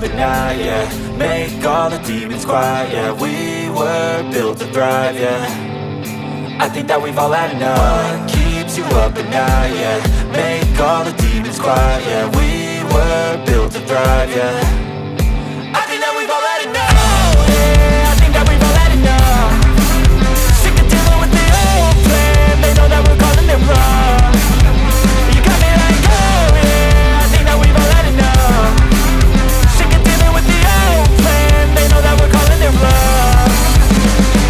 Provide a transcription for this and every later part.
up at night, yeah. Make all the demons quiet, yeah. We were built to thrive, yeah. I think that we've all had enough. What keeps you up at night, yeah. Make all the demons quiet, yeah. We were built to thrive, yeah. I think that we've all had enough. Oh, yeah, I think that we've all had enough. Sick of dealing with the old plan. They know that we're calling it wrong. You got me like, oh yeah, I think that we've all had enough. Sick of dealing with the old plan. They know that we're calling it wrong.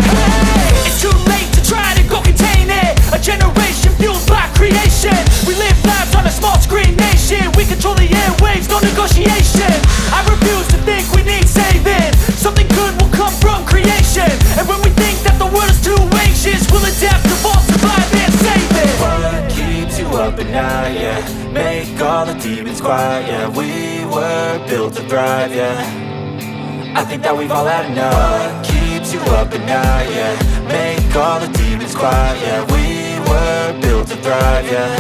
Hey, it's too late to try to go contain it. A generation fueled by creation. We live lives on a small screen nation. We control the airwaves, no negotiation. I refuse to think we need saving. Something good will come from creation. And when we think that the world is too anxious, we'll adapt, evolve, survive and save it. What keeps you up at night, yeah. Make all the demons quiet, yeah. We were built to thrive, yeah. I think that we've all had enough. What keeps you up at night, yeah. Make all the demons quiet, yeah. We were built to thrive, yeah.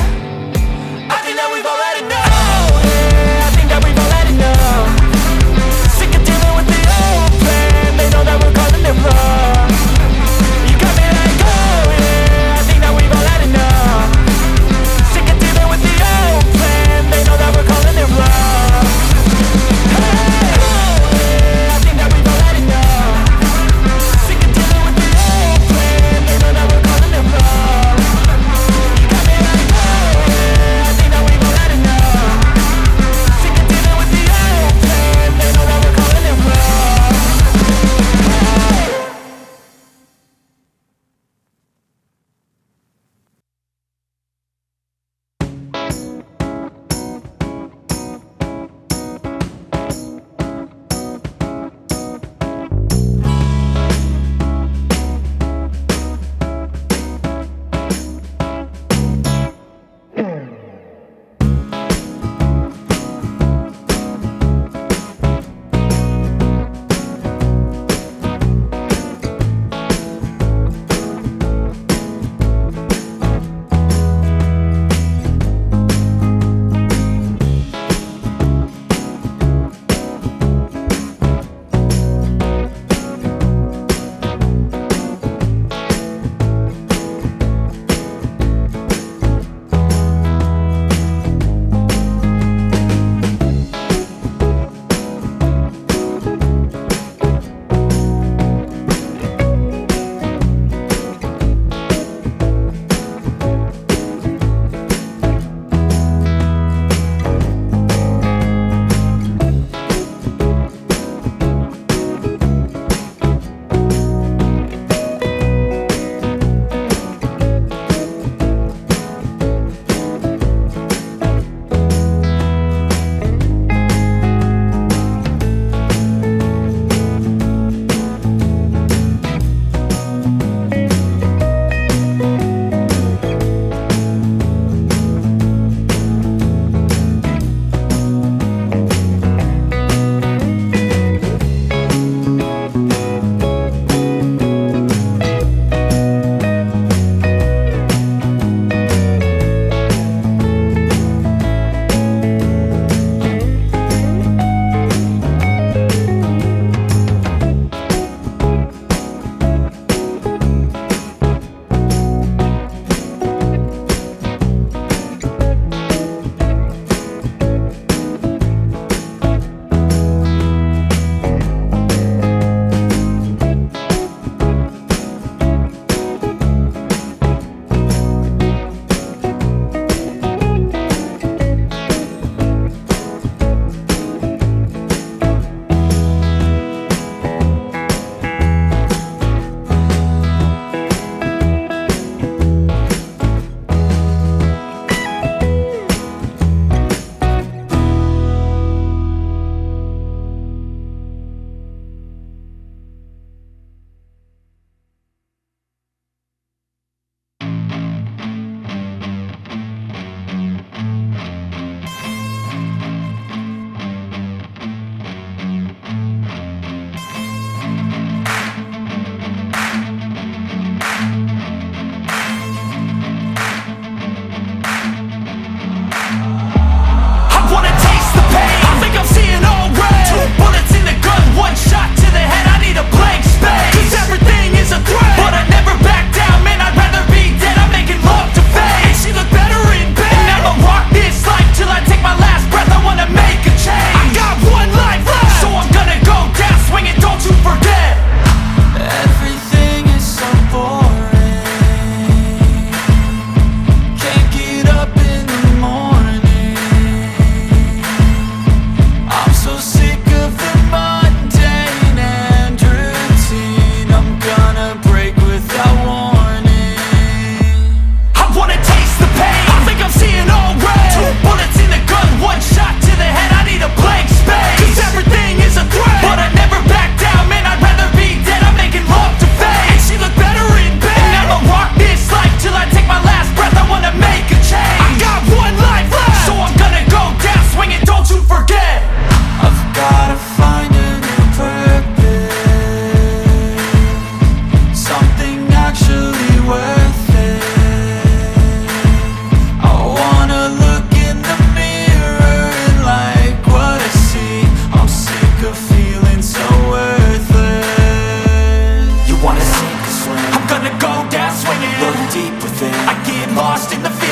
I think that we've all had enough. Oh yeah, I think that we've all had enough. Sick of dealing with the old plan. They know that we're calling it wrong. You got me like, oh yeah, I think that we've all had enough.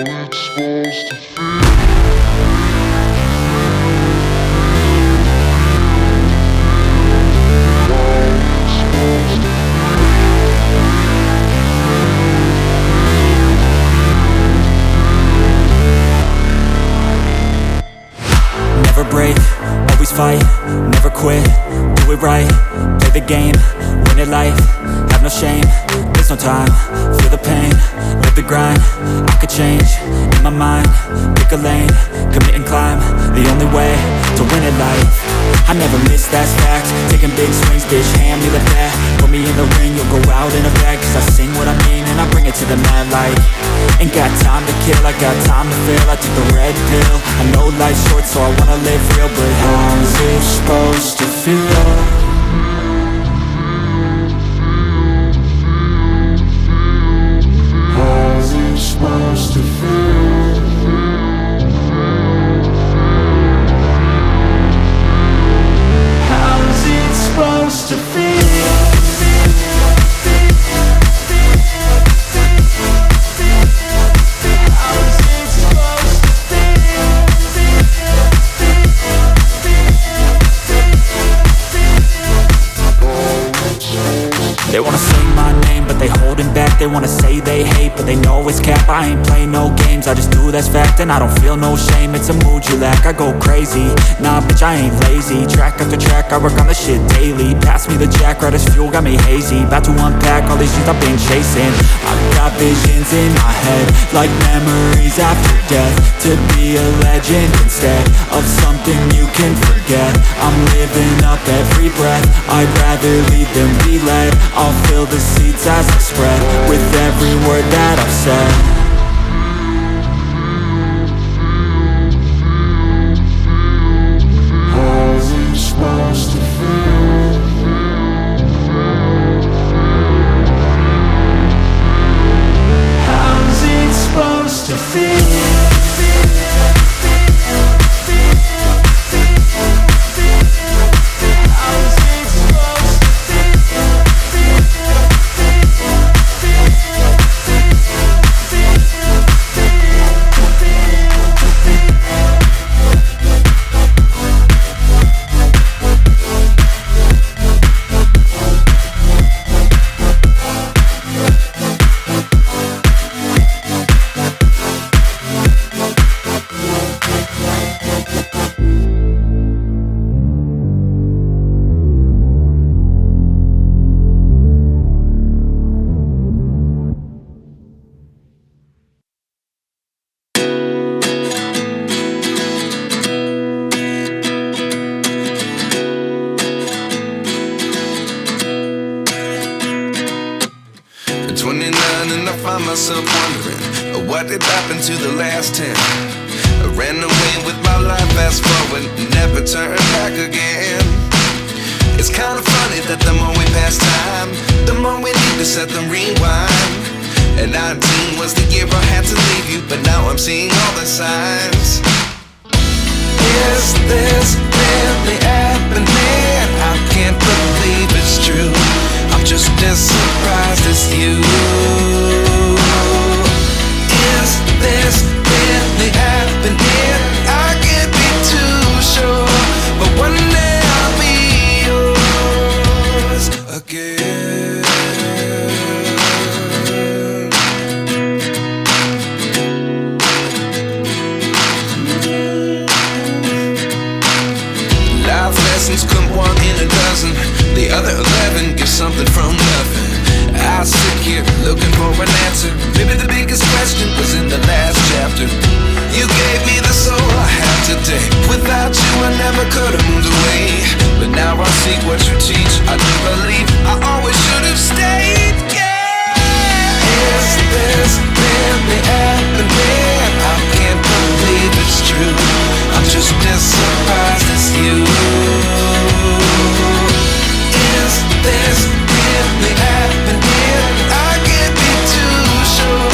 Never break, always fight, never quit, do it right, play the game, win it life, have no shame, there's no time, feel the pain, live the grind, I could change, in my mind, pick a lane, commit and climb, the only way to win it life. I never miss, that's fact, taking big swings, bitch, hand me the bat, put me in the ring, you'll go out in a bag, cause I sing what I mean and I bring it to the mad light. Ain't got time to kill, I got time to feel, I took the red pill, I know life's short so I wanna live real, but how's it supposed to feel? How's it supposed to feel? How's it supposed to feel? They wanna say my name, but they holding back. They wanna say they hate, but they know it's cap. I ain't play no games, I just do that's fact. And I don't feel no shame, it's a mood you lack. I go crazy, nah bitch I ain't lazy. Track after track, I work on the shit daily. Pass me the jack, right as fuel, got me hazy. About to unpack all these things I've been chasing. I've got visions in my head, like memories after death. To be a legend instead of something you can forget. I'm living up every breath, I'd rather lead than be led. I'll fill the seats as I spread with every word that I've said. How's it supposed to feel? How's it supposed to feel? Myself wondering what did happen to the last 10. I ran away with my life, fast forward, never turn back again. It's kind of funny that the more we pass time, the more we need to set the rewind. And 19 was the year I had to leave you, but now I'm seeing all the signs. Is this really happening? I can't believe it's true. I'm just as surprised as you. Is this really happening? I can't be too sure, but one day I'll be yours again. Life lessons come one in a dozen. The other 11 give something from nothing. I sit here looking for an answer. Maybe the biggest question was in the last chapter. You gave me the soul I have today. Without you I never could have moved away. But now I see what you teach. I do believe I always should have stayed. Yeah. Is this really happening? I can't believe it's true. I'm just as surprised as you. Is this really happening? I can't be too sure,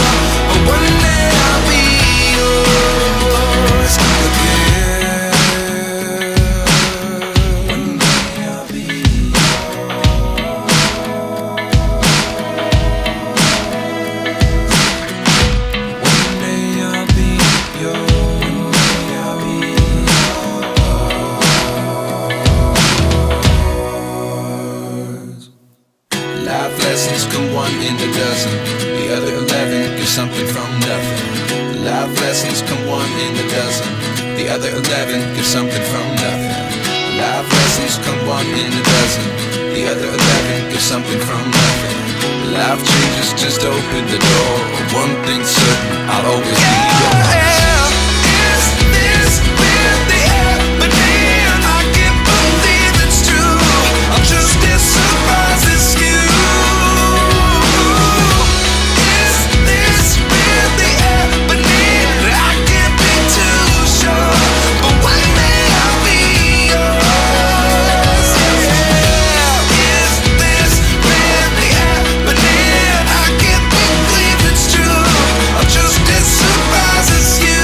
but one day I'll be yours again. One day I'll be yours. The other 11 give something from nothing. Life lessons come one in a dozen. The other 11 give something from nothing. Life lessons come one in a dozen. The other 11 give something from nothing. Life changes just open the door. One thing's certain, I'll always be yours. Is this really happening? I can't believe it's true. I'm just as surprised as you. Is this really happening? I can't be too sure, but one day I'll be yours. Is this really happening? I can't believe it's true. I'm just as surprised as you.